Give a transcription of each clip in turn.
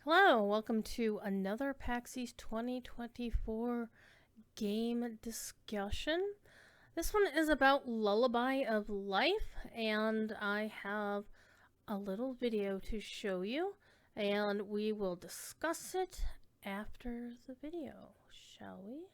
Hello, welcome to another PAX East 2024 game discussion. This one is about Lullaby of Life, and I have a little video to show you, and we will discuss it after the video, shall we?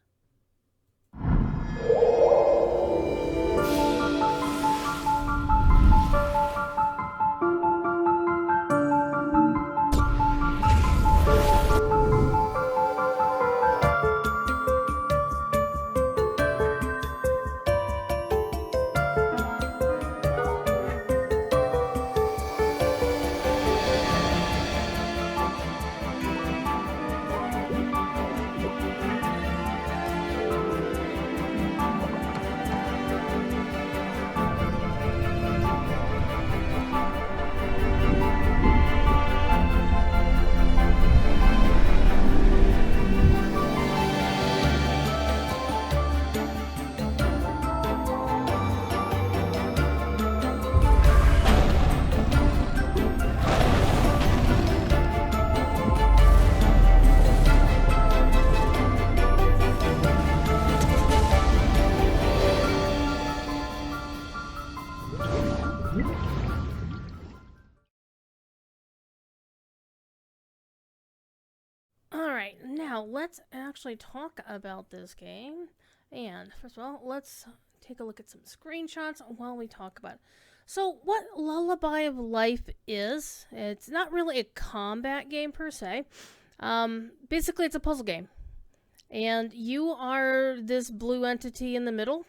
Alright, now let's actually talk about this game. And first of all, let's take a look at some screenshots while we talk about it. So, what Lullaby of Life is, it's not really a combat game per se. Basically, it's a puzzle game. And you are this blue entity in the middle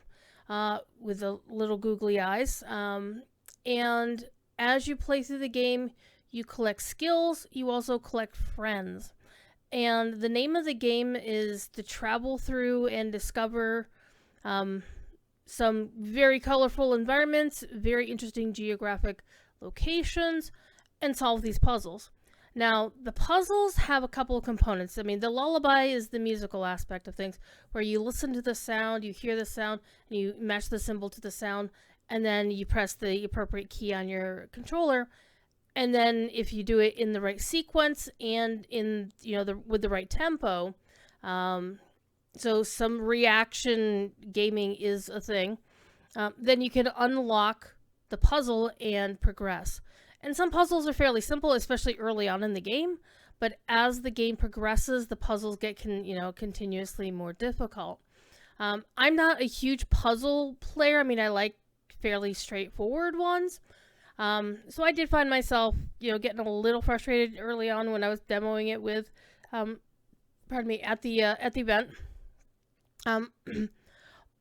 with the little googly eyes. And as you play through the game, you collect skills, you also collect friends. And the name of the game is to travel through and discover some very colorful environments, very interesting geographic locations, and solve these puzzles. Now, the puzzles have a couple of components. I mean, the lullaby is the musical aspect of things, where you listen to the sound, you hear the sound, and you match the symbol to the sound, and then you press the appropriate key on your controller. And then if you do it in the right sequence and in, with the right tempo, so some reaction gaming is a thing, then you can unlock the puzzle and progress. And some puzzles are fairly simple, especially early on in the game, but as the game progresses, the puzzles get continuously more difficult. I'm not a huge puzzle player. I mean, I like fairly straightforward ones. So I did find myself, getting a little frustrated early on when I was demoing it with, at the event.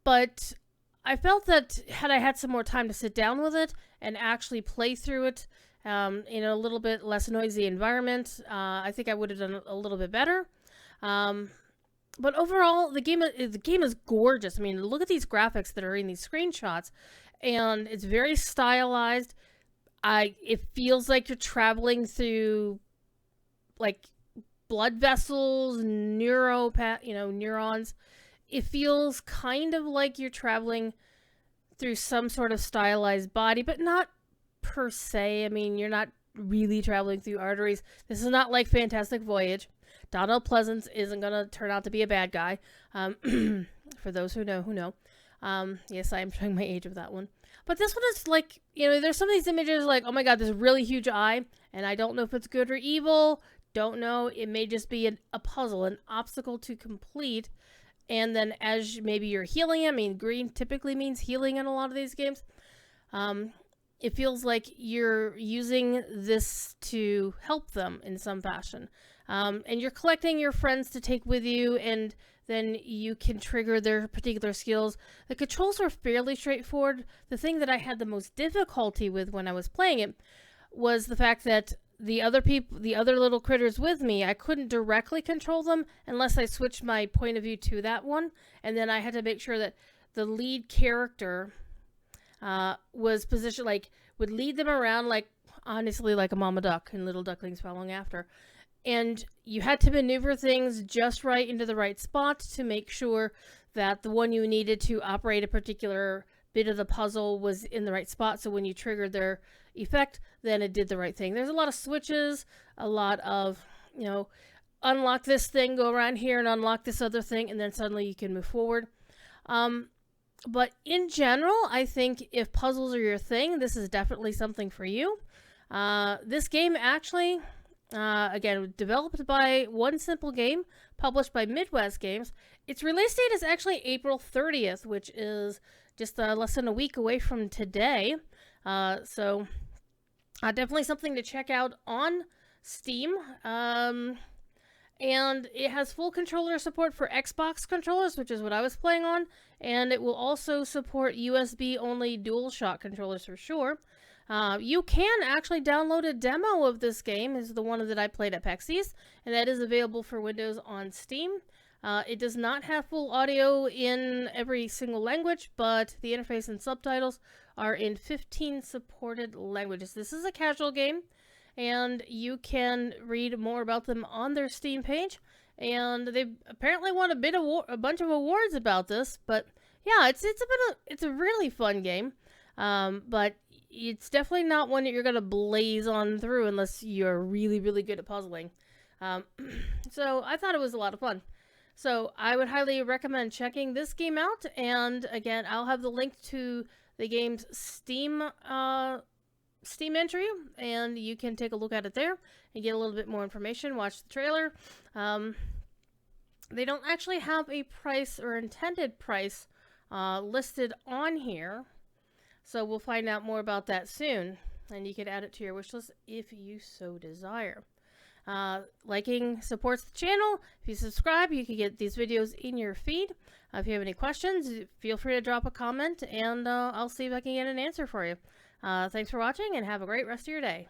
But I felt that had I had some more time to sit down with it and actually play through it, in a little bit less noisy environment, I think I would have done a little bit better. But overall, the game is gorgeous. I mean, look at these graphics that are in these screenshots, and it's very stylized. It feels like you're traveling through, like, blood vessels, neurons. It feels kind of like you're traveling through some sort of stylized body, but not per se. I mean, you're not really traveling through arteries. This is not like Fantastic Voyage. Donald Pleasance isn't going to turn out to be a bad guy. For those who know. Yes, I am showing my age with that one. But this one is like, there's some of these images like, oh my god, this really huge eye, and I don't know if it's good or evil, don't know, it may just be a puzzle, an obstacle to complete, and then as maybe you're healing, I mean, green typically means healing in a lot of these games, it feels like you're using this to help them in some fashion. And you're collecting your friends to take with you, and then you can trigger their particular skills. The controls are fairly straightforward. The thing that I had the most difficulty with when I was playing it was the fact that the other little critters with me, I couldn't directly control them unless I switched my point of view to that one. And then I had to make sure that the lead character was positioned, would lead them around, honestly, like a mama duck and little ducklings following after. And you had to maneuver things just right into the right spot to make sure that the one you needed to operate a particular bit of the puzzle was in the right spot. So when you triggered their effect, then it did the right thing. There's a lot of switches, a lot of you know, unlock this thing, go around here and unlock this other thing, and then suddenly you can move forward. But in general, I think if puzzles are your thing, this is definitely something for you. This game actually, again, developed by One Simple Game, published by Midwest Games. Its release date is actually April 30th, which is just less than a week away from today. So definitely something to check out on Steam. And it has full controller support for Xbox controllers, which is what I was playing on. And it will also support USB-only DualShock controllers for sure. You can actually download a demo of this game, is the one that I played at PAX East, and that is available for Windows on Steam. It does not have full audio in every single language, but the interface and subtitles are in 15 supported languages. This is a casual game, and you can read more about them on their Steam page. And they apparently won a bunch of awards about this. But yeah, it's a really fun game. But it's definitely not one that you're gonna blaze on through unless you're really, really good at puzzling. So I thought it was a lot of fun. So I would highly recommend checking this game out. And again, I'll have the link to the game's Steam entry, and you can take a look at it there and get a little bit more information. Watch the trailer. They don't actually have a price or intended price listed on here, so we'll find out more about that soon, and you can add it to your wish list if you so desire. Liking supports the channel. If you subscribe, you can get these videos in your feed. If you have any questions, feel free to drop a comment, and I'll see if I can get an answer for you. Thanks for watching, and have a great rest of your day.